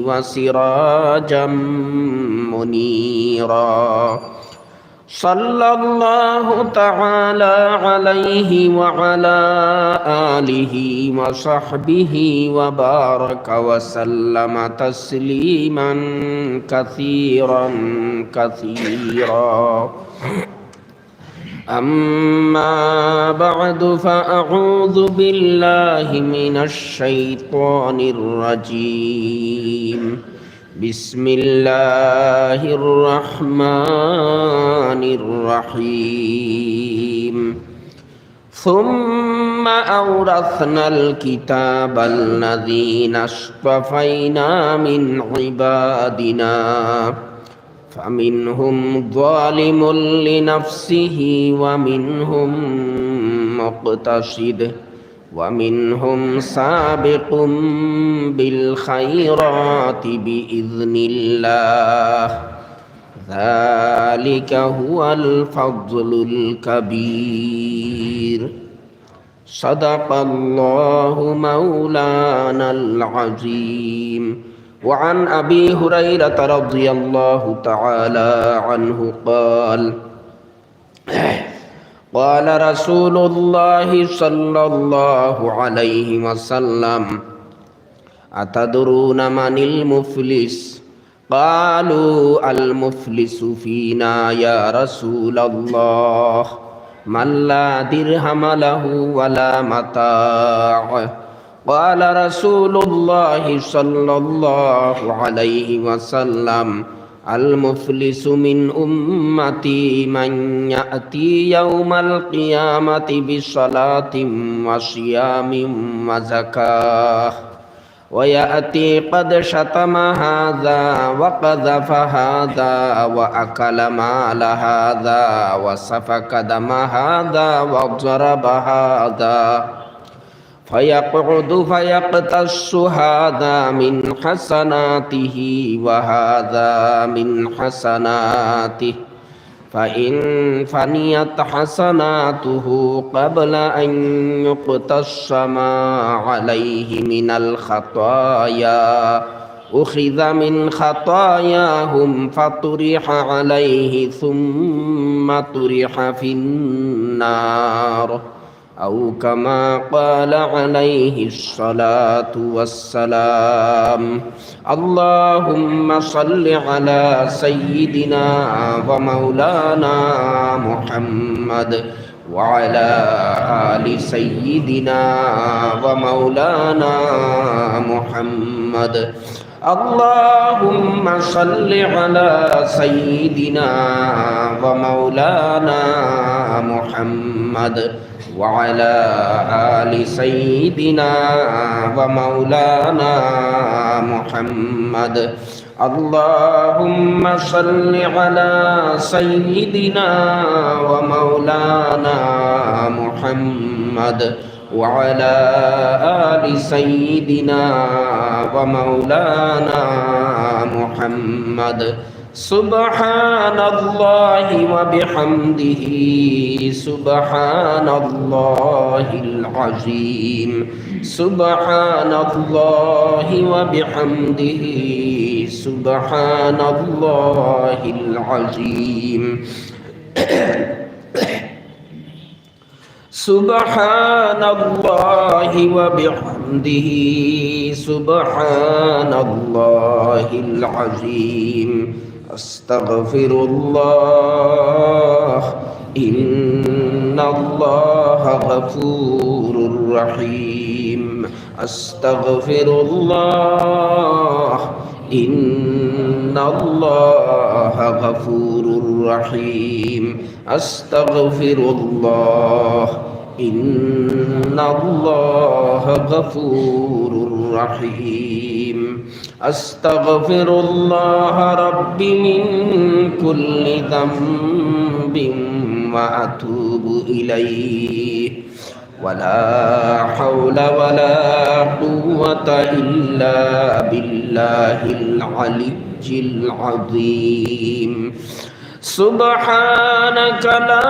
وسراجا منيرا صلى الله تعالى عليه وعلى آله وصحبه وبارك وسلم تسليما كثيرا كثيرا أما بعد فأعوذ بالله من الشيطان الرجيم بسم الله الرحمن الرحيم ثم أورثنا الكتاب الذين اصطفينا من عبادنا فمنهم ظالم لنفسه ومنهم مقتصد ومنهم سابق بالخيرات بإذن الله ذلك هو الفضل الكبير صدق الله مولانا العظيم وعن أبي هريرة رضي الله تعالى عنه قال قال رسول الله صلى الله عليه وسلم أتدرون من المفلس قالوا المفلس فينا يا رسول الله من لا درهم له ولا متاع قال رسول الله صلى الله عليه وسلم المفلس من أمتي من يأتي يوم القيامة بصلاة وصيام وزكاة ويأتي قد شتم هذا وقذف هذا وأكل مال هذا وسفك دم هذا وضرب هذا فيقعد فيقتص هذا من حسناته وهذا من حسناته فإن فنيت حسناته قبل أن يقتص ما عليه من الخطايا أخذ من خطاياهم فطرح عليه ثم طرح في النار أو كما قال عليه الصلاة والسلام اللهم صل على سيدنا ومولانا محمد وعلى آل سيدنا ومولانا محمد اللهم صل على سيدنا ومولانا محمد وعلى آل سيدنا ومولانا محمد اللهم صل على سيدنا ومولانا محمد وعلى آل سيدنا ومولانا محمد سبحان الله وبحمده سبحان الله العظيم سبحان الله وبحمده سبحان الله العظيم سبحان الله وبحمده سبحان الله العظيم أستغفر الله إن الله غفور رحيم أستغفر الله إن الله غفور رحيم أستغفر الله إن الله غفور رحيم أستغفر الله ربي من كل ذنب وأتوب إليه ولا حول ولا قوة إلا بالله العلي العظيم سبحانك لا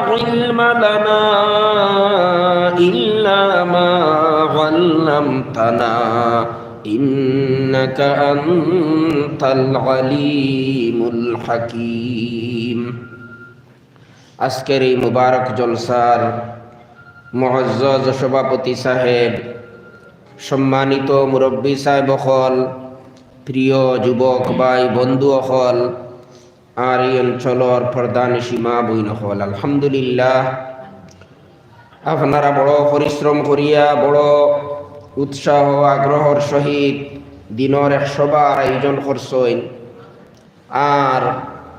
علم لنا إلا ما علمتنا ইন্নাকা আনতাল আলিমুল হাকীম। আজকের এই মুবারক জলসার মুআজ্জাজ সভাপতি সাহেব, সম্মানিত মুরব্বী সাহেব হল, প্রিয় যুবক ভাই বন্ধু হল, আর এই অঞ্চলের প্রধান সীমা বইন হল, আলহামদুলিল্লাহ আপনারা বড় পরিশ্রম করিয়া বড় উৎসাহ আগ্রহর সহিত দিনের 100 বার আয়োজন করছেন। আর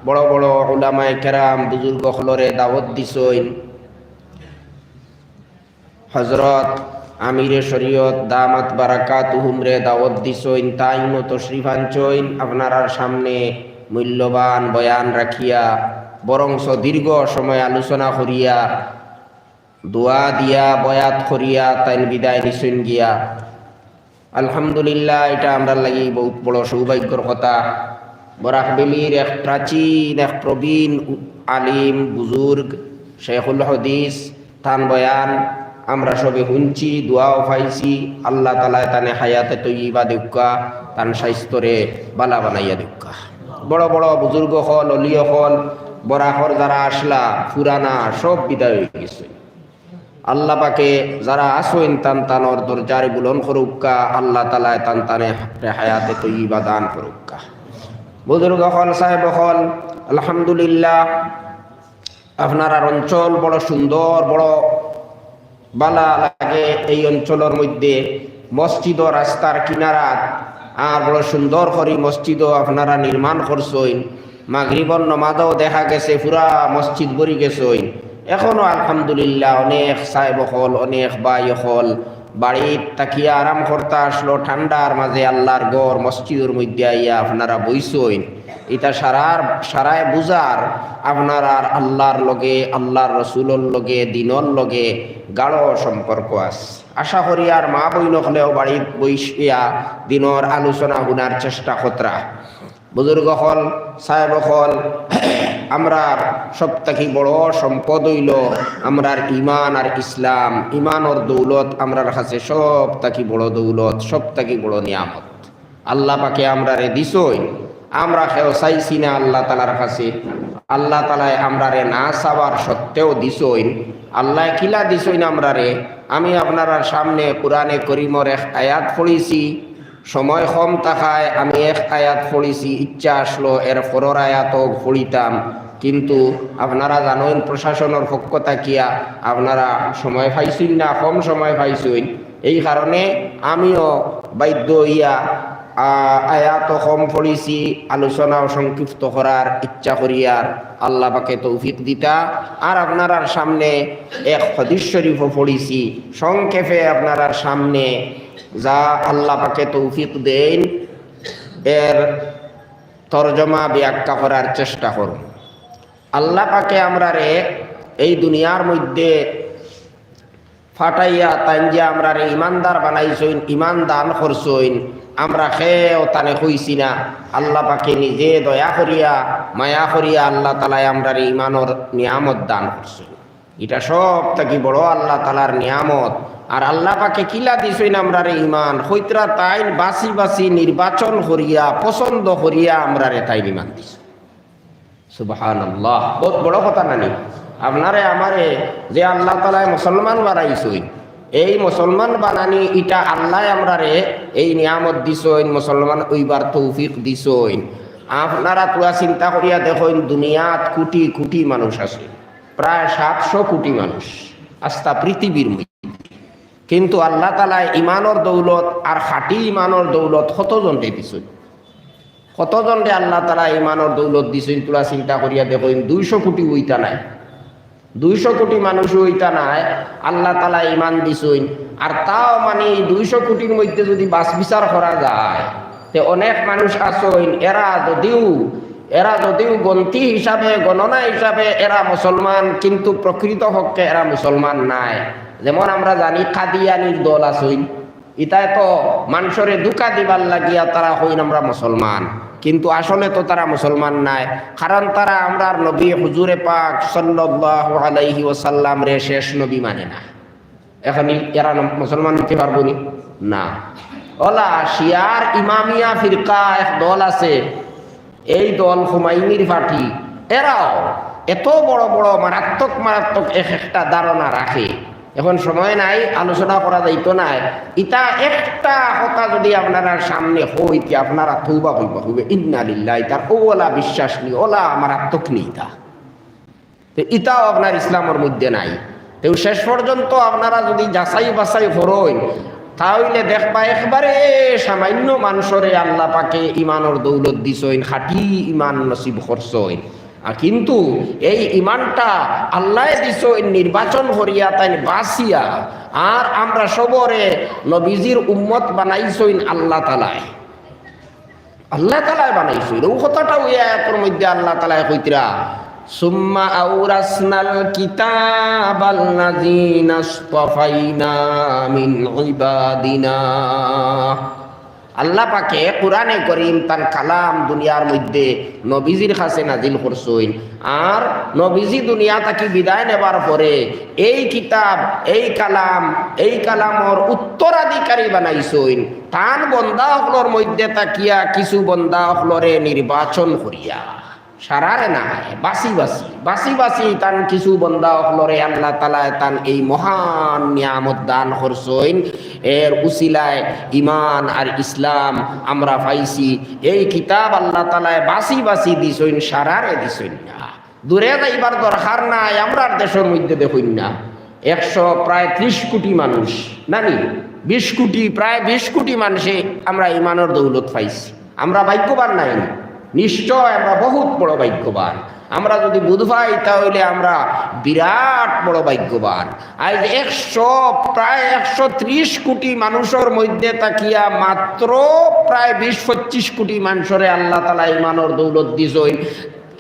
বড় বড় উলামায়ে কেরাম বুজুর্গ হলরে দাওয়াত দিছেন। হযরত আমিরে শরীয়ত দামাত বারাকাতুহুম রে দাওয়াত দিছেন, তাইনো তশরিফ আনছেন আপনার সামনে মূল্যবান বয়ান রাখিয়া, বরংস দীর্ঘ সময় আলোচনা করিয়া দোয়া দিয়া বয়াত করিয়া তাই বিদায় নিছেন গিয়া। আলহামদুলিল্লাহ, এটা আমরা লাগি বহুত বড় সৌভাগ্যর কথা। বরাকবেলির এক প্রাচীন এক প্রবীণ আলিম বুজুর্গ শেখুল হাদিস তান বয়ান আমরা সবে শুনছি, দোয়াও পাইছি। আল্লাহ তাআলা তানে হায়াতে তৈয়বা দেউকা, তান স্বাস্থ্যরে বালা বানাইয়া দেউকা। বড় বড় বুজুর্গ হল, অলিয় হল, বরাকর যারা আসলা পুরানা সব বিদায় হয়ে গেছে। আল্লাহ পাকে যারা আসেন তান তানর দরজারে বুলন করুকা, আল্লাহ তাআলা তান তানে হায়াতে তৈয়বা দান করুকা। বুজুর্গ হল, সাহেব হল, আলহামদুলিল্লাহ আপনার অঞ্চল বড় সুন্দর, বড় বালা লাগে। এই অঞ্চলের মধ্যে মসজিদ ও রাস্তার কিনারাত আর বড় সুন্দর করে মসজিদও আপনারা নির্মাণ করছেন। মাগরিবর নমাজও দেখা গেছে পুরা মসজিদ ভরি গেছেন। এখনো আলহামদুলিল্লাহ অনেক সাহেব হল, অনেক ভাই হল বাড়ির তাকিয়া আরাম করতে আসলো ঠান্ডার মাঝে আল্লাহর ঘর মসজিদের মধ্যে আইয়া আপনারা বইছেন। এটা সারায় বুঝার আপনার আর আল্লাহর লগে, আল্লাহর রসুলের লগে, দিনর লগে গাঢ় সম্পর্ক আছে। আশা করি আর মা বইন হলেও বাড়ির বইসিয়া দিনর আলোচনা শুনার চেষ্টা কতরা। বুজুর্গ হল, সাহেব হল, আমরা সবথেকে বড় সম্পদ হইল আমরার ইমান আর ইসলাম। ইমানর দৌলত আমরার কাছে সবথেকে বড় দৌলত, সবথেকে বড় নিয়ামত। আল্লাহ পাকে আমরা রে দিছই, আমরা কেউ চাইছি না আল্লাহ তালার কাছে। আল্লাহ তালায় আমরা রে না চাওয়ার সত্ত্বেও দিছই। আল্লাহ কিলা দিছই না আমরা রে। আমি আপনার সামনে কোরআনে করিমর এক আয়াত পড়েছি, সময় কম থাকায় আমি এক আয়াত পড়েছি, ইচ্ছা আসলো এর পরের আয়াতও পড়িতাম, কিন্তু আপনারা জানেন প্রশাসনের পক্ষ থাকিয়া আপনারা সময় পাইছেন না, কম সময় পাইছেন। এই কারণে আমিও বাধ্য হইয়া আয়াত কম পড়েছি, আলোচনাও সংক্ষিপ্ত করার ইচ্ছা করিয়ার আল্লাহ পাকে তৌফিক দিতা। আর আপনার সামনে এক হাদিস শরীফও পড়েছি, সংক্ষেপে আপনার সামনে যা আল্লাহ পাকে তৌফিক দেন এর তরজমা ব্যাখ্যা করার চেষ্টা করুন। আল্লাহ পাকে আমরা রে এই দুনিয়ার মধ্যে ফাটাইয়া তাইনজে আমরা রে ইমানদার বানাইছইন, ইমান দান করছইন। আমরা খেয়েও তানে হইছি না। আল্লাহ পাকে নিজে দয়া করিয়া মায়া করিয়া আল্লাহ তালায় আমরা রে ইমানর নিয়ামত দান করছইন। এটা সব থেকে বড় আল্লাহ তালার নিয়ামত। আর আল্লাহ পাকে কিলা দিছইন আমরা রে ইমান, হইতরা তাইন বাছি বাছি নির্বাচন করিয়া পছন্দ করিয়া আমরা রে তাইন ইমান দিছ। সুবহানাল্লাহ, বহুত বড় কথা নানি। আপনারে আমারে যে আল্লাহ তালায় মুসলমান বানাইছইন, এই মুসলমান বানানি এটা আল্লাহ আমরা রে এই নিয়ামত দিছইন, মুসলমান ওইবার তৌফিক দিছইন। আপনারা পুরা চিন্তা করিয়া দেখুন, দুনিয়াত কোটি কোটি মানুষ আছে, প্রায় 700 কোটি মানুষ আস্তা পৃথিবীর মধ্যে। কিন্তু আল্লাহ তাআলা ইমানর দৌলত আর খাঁটি ইমানর দৌলত কতজনকে দিছইন, কতজনকে আল্লাহ তাআলা ইমানর দৌলত দিছইন। পুরা চিন্তা করিয়া দেখুন, 200 কোটি হইতা নাই, 200 কোটি মানুষ হইতা নাই, আল্লাহ তাআলা ইমান দিছইন। আর তাও মানে 200 কোটির মধ্যে যদি বাস বিচার করা যায়, তে অনেক মানুষ আছেন এরা যদিও গন্তি হিসাবে, গণনা হিসাবে এরা মুসলমান, কিন্তু প্রকৃত পক্ষে এরা মুসলমান নাই। যেমন আমরা জানি কাদিয়ানির দল আছেন, ইতায় তো মানুষরে দুকা দিবার লাগিয়া তারা হইন আমরা মুসলমান, কিন্তু আসলে তো তারা মুসলমান নাই। কারণ তারা আমরার নবী হুজুরে পাক সাল্লাল্লাহু আলাইহি ওয়াসাল্লাম রে শেষ নবী মানে না। এখন এরা মুসলমান হতে পারবো না। ওলা শিয়ার ইমামিয়া ফিরকা এক দল আছে, এই দল হুমায়ুনির পার্টি, এরাও এত বড় বড় মারাত্মক মারাত্মক এক একটা ধারণা রাখে। এখন সময় নাই, আলোচনা করা যাইতো নাই। ইটা একটা কথা যদি আপনারা সামনে হইতে আপনারা তওবা হইবে ইন্না লিল্লাহি, তার ওলা বিশ্বাস নি, ওলা মারাত্মক নি ইটা, ইটাও আপনার ইসলামের মধ্যে নাই। তো শেষ পর্যন্ত আপনারা যদি যাচাই বাছাই করেন তাহলে দেখবা একবারে সামান্য মানুষরে আল্লাহ পাকে ইমানের দৌলত দিছইন, খাঁটি ইমান নসিব করছইন। কিন্তু এই ইমানটা আল্লাহ দিছইন নির্বাচন করিয়া তাই বাসিয়া, আর আমরা সবরে নবীজির উম্মত বানাইছইন আল্লাহ তাআলায়, আল্লাহ তাআলায় বানাইছইন। ও কথাটা ওই আয়াতের মধ্যে আল্লাহ তাআলায় কইতরা, সুম্মা আওরাসনাল কিতাবাল্লাযীনা ইসতাফাইনা মিন ইবাদিনা। আল্লাহ পাকে কোরআনে করিম তার কালাম দুনিয়ার মধ্যে নবীজির কাছে নাজিল করছইন, আর নবীজি দুনিয়া থাকি বিদায় নেবার পরে এই কিতাব এই কালামর উত্তরাধিকারী বানাইছইন। তান বন্দা হলর মধ্যে তাকিয়া কিছু বন্দা হলরে নির্বাচন করিয়া, সারারে না বাসি বাসি তান কিছু বন্দা হলরে আল্লাহ তাআলা তান এই মহান নিয়ামত দান করছইন। এর উসিলায় ইমান আর ইসলাম আমরা পাইছি। এই কিতাব আল্লাহ তাআলা বাসি বাসি দিছইন, সারারে দিছইন না। দূরে যাইবার দরকার নাই। আমরার দেশের মধ্যে দেখুন না, প্রায় 30 কোটি মানুষ, নানি 20 কোটি, প্রায় 20 কোটি মানুষে আমরা ইমানের দৌলত পাইছি। আমরা ভাগ্যবান নাই? নিশ্চয় আমরা বহুত বড় ভাগ্যবান। আমরা যদি বুঝ পাই তাহলে আমরা বিরাট বড় ভাগ্যবান। আজ প্রায় 130 কোটি মানুষের মধ্যে তাকিয়া মাত্র প্রায় 20-25 কোটি মানুষরে আল্লাহ তাআলা ইমানের দৌলত দিছইন।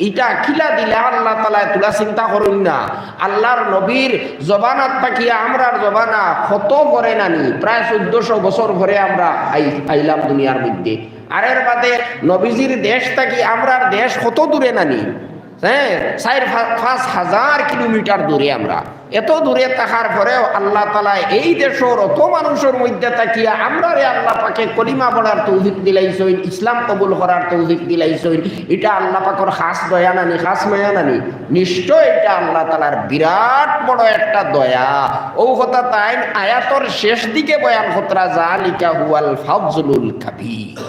ইটা কিলা দিলে আল্লাহ তাআলা তুলা চিন্তা করুন না। আল্লাহর নবীর জবানাত তাকিয়া আমরার জবানা কত পরে নানি, প্রায় 1400 বছর পরে আমরা আইলাম দুনিয়ার মধ্যে। আর এর বাদে নবীজির দেশ থাকি আমরার দেশ কত দূরে নানি, হ্যাঁ 4-5 হাজার কিলোমিটার দূরে। আমরা এত দূরে থাকার পরেও আল্লাহ তাআলা এই দেশের অত মানুষের মধ্যে তাকিয়া আমরারে আল্লাহ পাকে কলিমা পড়ার তৌফিক দিলাইছইন, ইসলাম কবুল করার তৌফিক দিলাইছইন। এটা আল্লাহ পাকের খাস দয়া নানি, খাস মায়া নানি? নিশ্চয় এটা আল্লাহ তাআলার বিরাট বড় একটা দয়া। ও কথা তাই আয়াতর শেষ দিকে বয়ান হতরা, জালিকা হুয়াল ফাজলুল কাবীর।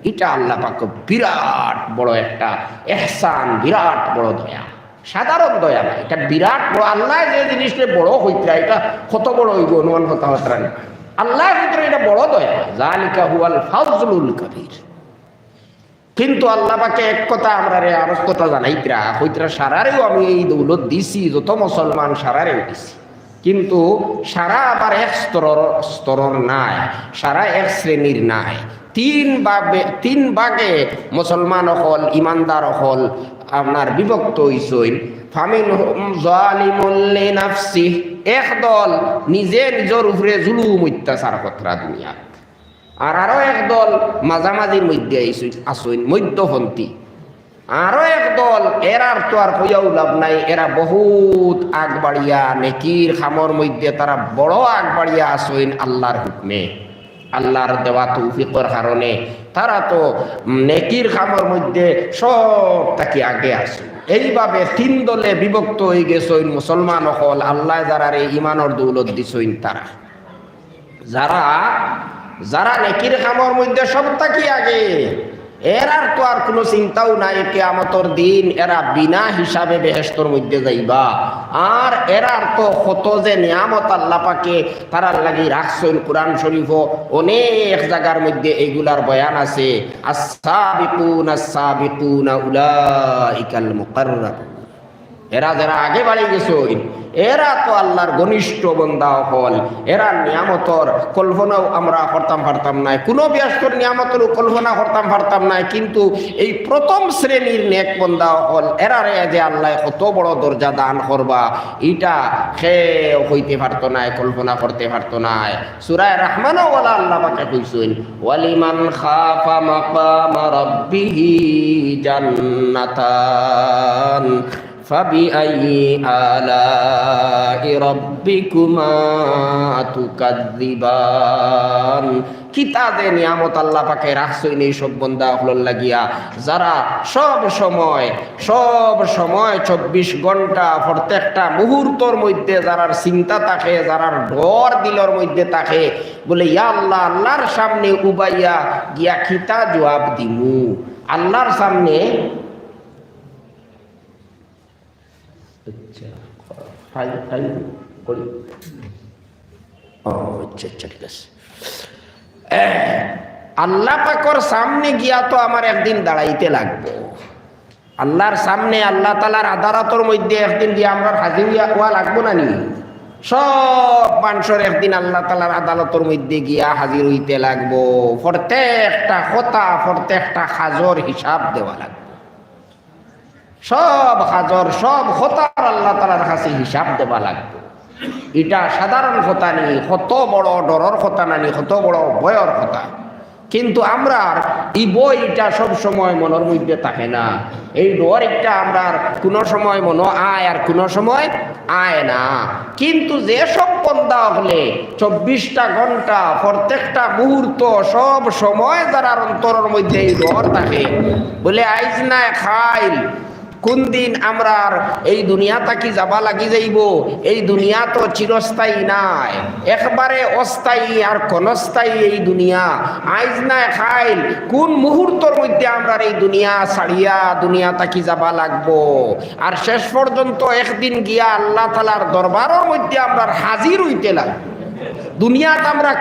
এটা আল্লাহ পাক বিরাট বড় একটা ইহসান, বিরাট বড় দয়া, সাধারণ দয়া না, এটা বিরাট বড়। আল্লাহ যে জিনিসটা বড় হইতে এটা কত বড় হইব অনুমান কথা হতরা না। আল্লাহর ভিতরে এটা বড় দয়া, জালিকা হুয়াল ফাজলুল কাবীর। কিন্তু আল্লাহ পাকে এক কথা আমরা রে আর কথা জানাইতরা হইতরা, সারারেও আমি এই দৌলত দিছি, যত মুসলমান সারারেও দিছি। কিন্তু সারা আবার এক স্তরর নাই, সারা এক শ্রেণীর নাই। তিন ভাগে মুসলমান হল, ইমানদার হল আপনার বিভক্ত হইছইন। ফামিনহুম যালিমুল লিনাফসিহি, এক দল নিজে নিজের উপরে জুলুম অত্যাচার কতরা দুনিয়া। আর আরো এক দল মাঝামাঝির মধ্যে আসইন, মধ্যপন্থী। আরো এক দল, এরার তো আর কইয়াও লাভ নাই, এরা বহুত আগবাড়িয়া নেকির খামর মধ্যে তারা বড় আগবাড়িয়া আসইন আল্লাহর হুকমে, আল্লাহর দেওয়া তৌফিকের কারণে তারা তো নেকির খামর মধ্যে সব তাকে আগে আসে। এইভাবে তিন দলে বিভক্ত হয়ে গেছইন মুসলমান হল। আল্লাহ যারা রে ইমানের দৌলত দিছইন, তারা যারা নেকির খামর মধ্যে সব তাকি আগে, এরার তো আর কোনো চিন্তাও নাই কিয়ামতের দিন এরা বিনা হিসাবে বেহেশতের মধ্যে যাইবা। আর এরার তো কত যে নিয়ামত আল্লাহ পাকে তারার লাগি রাখছেন। কোরআন শরীফ অনেক জায়গার মধ্যে এগুলার বয়ান আছে। আস-সাবিকুনা আস-সাবিকুনা উলাইকাল মুকাররাবুন, এরা যারা আগে বাড়ি গেছইন এরা তো আল্লাহর ঘনিষ্ঠ বান্দা হল। এরা নিয়ামতর কল্পনাও আমরা করতাম পারতাম নাই, কোনো ব্যস্তর নিয়ামতের কল্পনা করতাম পারতাম নাই। কিন্তু এই প্রথম শ্রেণীর নেক বান্দা হল, এরা রে যে আল্লাহ কত বড় দরজা দান করবা, এটা সে হইতে পারত নাই, কল্পনা করতে পারত নাই। সূরা রহমানও ওয়ালা আল্লাহ পাকে কইছেন, ওয়ালিমান খাফা মাকামা রাব্বিহি জান্নাতান ফাবিআইয়ি আলাই রাব্বিকুমা তুকাযযিবান। কিতা যে নিয়ামত আল্লাহ পাকে রাখছইন এই সব বন্দা হলর লাগিয়া, যারা সব সময় 24 ঘন্টা প্রত্যেকটা মুহূর্তর মধ্যে যারার চিন্তা থাকে, যারার ডর দিলর মধ্যে থাকে, বলে ইয়া আল্লাহ, আল্লাহর সামনে উবাইয়া গিয়া কিতা জবাব দিমু। আল্লাহর সামনে ঠিক আছে, আল্লাহ পাকর সামনে গিয়া তো আমার একদিন দাঁড়াইতে লাগবো। আল্লাহর সামনে আল্লাহ তাআলার আদালতের মধ্যে একদিন গিয়া আমরা হাজির হওয়া লাগবো না নি? সব মানুষের একদিন আল্লাহ তাআলার আদালতের মধ্যে গিয়া হাজির হইতে লাগবো। প্রত্যেকটা কথা, প্রত্যেকটা কাজের হিসাব দেওয়া লাগবে। সব কাজের, সব কথার আল্লাহ তাআলার কাছে হিসাব দেওয়া লাগবে। এটা সাধারণ কথা নেই, কত বড় ডরের কথা নানি, কত বড় ভয়ের কথা। কিন্তু আমরা এই বইটা সব সময় মনের মধ্যে থাকে না। এই ডর একটা আমরা কোনো সময় মনে আয় আর কোনো সময় আয় না। কিন্তু যে সব বন্দা হলে 24টা ঘন্টা প্রত্যেকটা মুহূর্ত সব সময় যারা অন্তরের মধ্যে এই ডর থাকে, বলে আইজ না খাইল কোন দিন আমরা এই দুনিয়া থাকি যাবা লাগি যাইব। এই দুনিয়া তো চিরস্থায়ী নাই, একবারে অস্থায়ী আর ক্ষণস্থায়ী এই দুনিয়া। আইজ না খাইল কোন মুহূর্তের মধ্যে আমরা এই দুনিয়া ছাড়িয়া দুনিয়া থাকি যাবা লাগবো। আর শেষ পর্যন্ত একদিন গিয়া আল্লাহ তাআলার দরবারের মধ্যে আমরা হাজির হইতে লাগবো। দুনিয়াত আমরা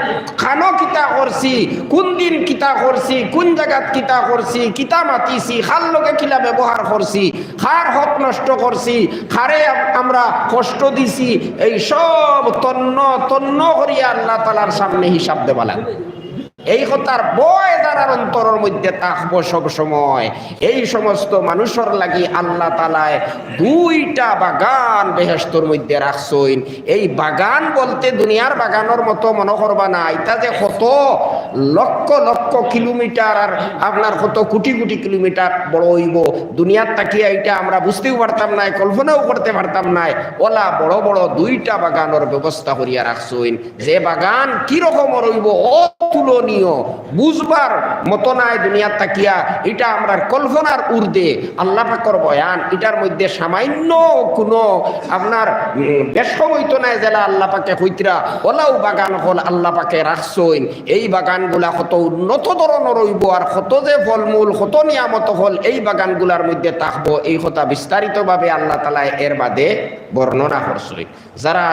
খানো কিতা করছি, কোন দিন কিতা করছি, কোন জায়গাত কিতা করছি, কিতা মাতিছি, খার লোকে কিলা ব্যবহার করছি, খার হক নষ্ট করছি, খারে আমরা কষ্ট দিছি, এই সব তন্ন তন্ন করিয়া আল্লাহ তাআলার সামনে হিসাব দেওয়া লাগবে। এই কথার বয় যারা অন্তরের মধ্যে থাকবো সব সময়, এই সমস্ত মানুষের লাগি আল্লাহ তাআলায় 2টা বাগান বেহেশতের মধ্যে রাখছইন। এই বাগান বলতে দুনিয়ার বাগানের মতো মনে করবা না, এটা যে কত লক্ষ লক্ষ কিলোমিটার আর আপনার কত কোটি কোটি কিলোমিটার বড় হইব, দুনিয়ার তাকিয়া এটা আমরা বুঝতেও পারতাম না, কল্পনাও করতে পারতাম না। ওলা বড় বড় 2টা বাগানের ব্যবস্থা করিয়া রাখছইন। যে বাগান কিরকমের হইব অতুলনীয়, বুঝবার মতো নাই দুনিয়ার তাকিয়া, এটা আমরা কল্পনার ঊর্ধ্বে। আল্লাহ পাকের বয়ান এটার মধ্যে সামান্য কোনো আপনার বেশ হইতো নাই জেলা আল্লাহ পাকে হইতরা ওলাও বাগান হল আল্লাহ পাকে রাখছইন। এই বাগানগুলা কত উন্নত ধরনের হইব, আর কত যে ফলমূল কত নিয়ামত হল এই বাগানগুলার মধ্যে থাকবো, এই কথা বিস্তারিতভাবে আল্লাহ তাআলা এর বাদে বর্ণনা করছইন। যারা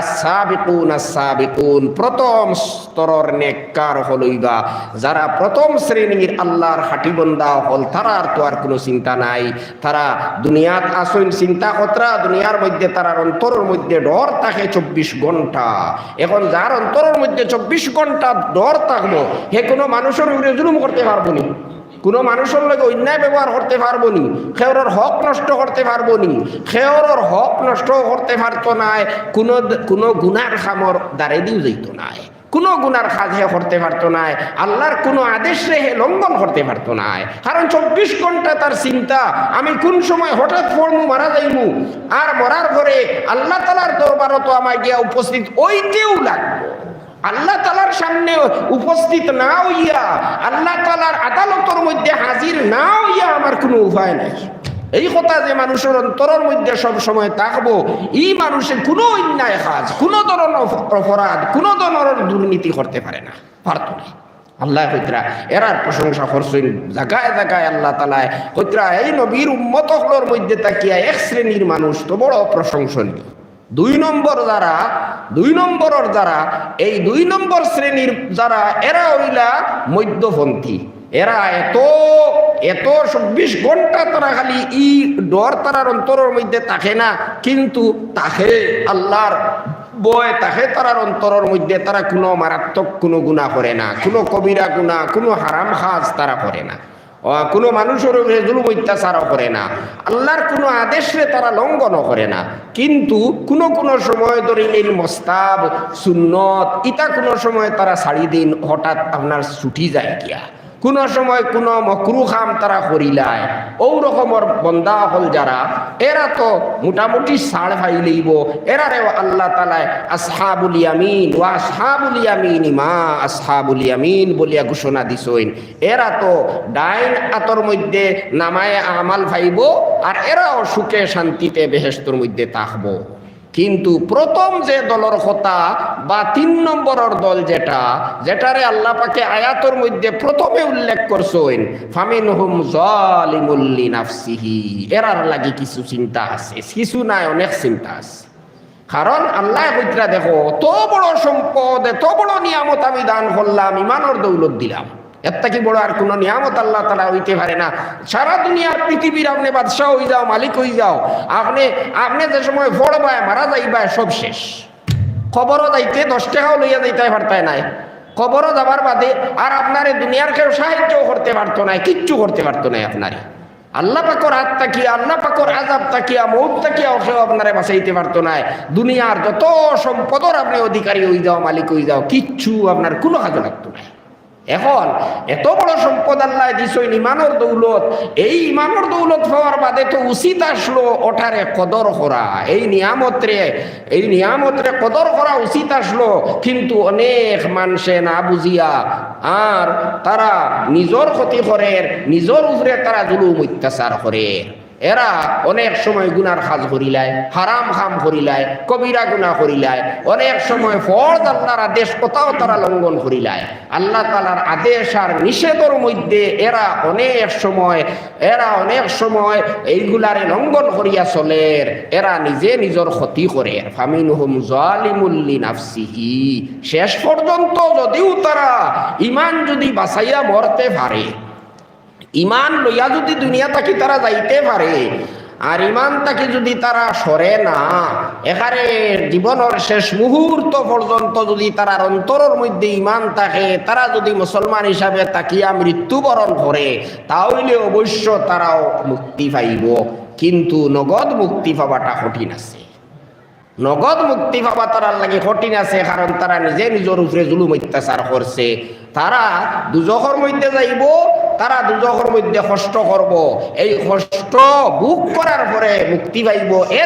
সাবিকুন প্রথম স্তরের নেককার হলইবা, যারা প্রথম শ্রেণীর আল্লাহর হাঁটি বন্দা হল, তারা আর তো আর কোনো চিন্তা নাই। তারা দুনিয়াত আসইন চিন্তা কতরা, দুনিয়ার মধ্যে তারার অন্তরের মধ্যে ডর থাকে 24 ঘন্টা। এখন যার অন্তরের মধ্যে 24 ঘন্টা ডর থাকবো, হে কোনো মানুষের উপরে জুলুম করতে পারবো নি, কোনো মানুষের লগে অন্যায় ব্যবহার করতে পারবো নি, খেওরের হক নষ্ট করতে পারবো নি, খেওরের হক নষ্ট করতে পারতো নাই, কোনো গুনার খামর দাঁড়ে দিও যাইতো নাই, কোনো গুনার কাজ হে করতে পারতো নাই, আল্লাহর কোনো আদেশ হে লঙ্ঘন করতে পারতো নাই। কারণ 24 ঘন্টা তার চিন্তা আমি কোন সময় হঠাৎ পড়মু, মারা যাইমু, আর মরার পরে আল্লাহ তাআলার দরবারও তো আমায় গিয়া উপস্থিত হইতেও লাগবো। আল্লাহ তাআলার সামনে উপস্থিত না হইয়া, আল্লাহ তাআলার আদালতের মধ্যে হাজির না হইয়া আমার কোনো উপায় নাই। এই কথা যে মানুষের অন্তরের মধ্যে সব সময় থাকবো, এই মানুষের কোনো অন্যায় কাজ, কোনো ধরনের অপরাধ, কোনো ধরনের দুর্নীতি করতে পারে না, পারতো না। আল্লাহ কইতরা এরার প্রশংসা করছেন জায়গায় জায়গায়। আল্লাহ তাআলা কইতরা এই নবীর উম্মতগুলোর মধ্যে তাকিয়া এক শ্রেণীর মানুষ তো বড় প্রশংসনীয়। 2 নম্বরের যারা এই 2 নম্বর শ্রেণীর যারা, এরা হইলা মধ্যপন্থী। এরা এত 24 ঘন্টা তারা খালি ই ডর তারার অন্তরের মধ্যে থাকে না, কিন্তু তাকে আল্লাহর বয় তাকে তারার অন্তরের মধ্যে। তারা কোনো মারাত্মক কোনো গুনাহ করে না, কোনো কবিরা গুনাহ, কোনো হারাম কাজ তারা করে না, কোনো মানুষের উপরে জুলুম অত্যাচারও করে না, আল্লাহর কোনো আদেশে তারা লঙ্ঘনও করে না। কিন্তু কোনো সময় ধরে এই মস্তাব সুন্নত ইটা কোনো সময় তারা ছাড়ি দিন, হঠাৎ আপনার ছুটি যায় গিয়া। কোন সময় কোন মকরু খাম তারা করিলায় ও রকমের বন্দা হল যারা এরা তো মোটামুটি ছাড় পাই লইব এরারে আল্লাহ তাআলা আসহাবুল ইয়ামিন ওয়া আসহাবুল ইয়ামিন মা আসহাবুল ইয়ামিন বলিয়া ঘোষণা দিছেন এরা তো ডাইন আতর মধ্যে নামায়ে আমাল পাইব আর এরাও সুখে শান্তিতে বেহেশতের মধ্যে থাকবো কিন্তু প্রথম যে দলের কথা বা 3 নম্বরের দল যেটারে আল্লাহ পাকে আয়াতের মধ্যে প্রথমে উল্লেখ করছেন ফামিনহুম যালিমুল লিনাফসিহি এরার লাগি কিছু চিন্তা আছে কিছু নাই অনেক চিন্তা আছে কারণ আল্লাহ কইতরা দেখো এত বড় সম্পদ এত বড় নিয়ামত আমি দান করলাম ইমানের দৌলত দিলাম এর থেকে বড় আর কোনো নিয়ামত আল্লাহ তাআলা হইতে পারে না সারা দুনিয়ার পৃথিবীর আপনি বাদশাহ হয়ে যাও মালিক হয়ে যাও আপনি যে সময় পড়বায় মারা যাইবায় সব শেষ খবরও যাইতে 10 টাকাও লইয়া যাইতে পারতায় নাই খবরও যাবার বাদে আর আপনারে দুনিয়ার কেউ সাহায্য করতে পারতো না কিচ্ছু করতে পারতো না আপনারে আল্লাহ পাকর হাত তাকিয়া আল্লাহ পাকর আযাব তাকিয়া মউত তাকিয়া কেউ আপনারে বাঁচাইতে পারতো না দুনিয়ার যত সম্পদের আপনি অধিকারী হয়ে যাও মালিক হয়ে যাও কিচ্ছু আপনার কোনো কাজে লাগতো না এখন এত বড় সম্পদ আল্লাহ দিছেন ইমানের দৌলত এই ইমানের দৌলত পাওয়ার বাদে তো উচিত আসলো ওটারে কদর করা এই নিয়ামতরে কদর করা উচিত আসলো কিন্তু অনেক মানুষে না বুঝিয়া আর তারা নিজের ক্ষতি করে নিজের উপরে তারা জুলুম অত্যাচার করে এরা অনেক সময় গুনার কাজ করিলায় হারাম খাম করিলায় কবিরা গুনাহ করিলায় অনেক সময় ফরজ আল্লাহর আদেশ কোথাও তারা লঙ্ঘন করিলায় আল্লাহ তাআলার আদেশ আর নিষেধের মধ্যে এরা অনেক সময় এইগুলারে লঙ্ঘন করিয়া চলে এরা নিজে নিজের ক্ষতি করে ফামিনহুম যালিমুল লিনাফসিহি শেষ পর্যন্ত যদিও তারা ঈমান যদি বাঁচাইয়া মরতে পারে ইমান লইয়া যদি দুনিয়া থাকি তারা যাইতে পারে আর ইমান থাকি যদি তারা সরে না এখানে জীবনের শেষ মুহূর্ত পর্যন্ত যদি তারা অন্তরের মধ্যে ইমান থাকে তারা যদি মুসলমান হিসাবে তাকিয়া মৃত্যুবরণ করে তাহলে অবশ্য তারাও মুক্তি পাইব কিন্তু নগদ মুক্তি পাওয়াটা কঠিন আছে নগদ মুক্তি পাওয়া তারার লাগে কঠিন আছে কারণ তারা নিজে নিজের উপরে জুলুম অত্যাচার করছে তারা দুজখের মধ্যে যাইব তারা দুজখের মধ্যে কষ্ট করব এই কষ্ট ভোগ করার পরে মুক্তি পাইব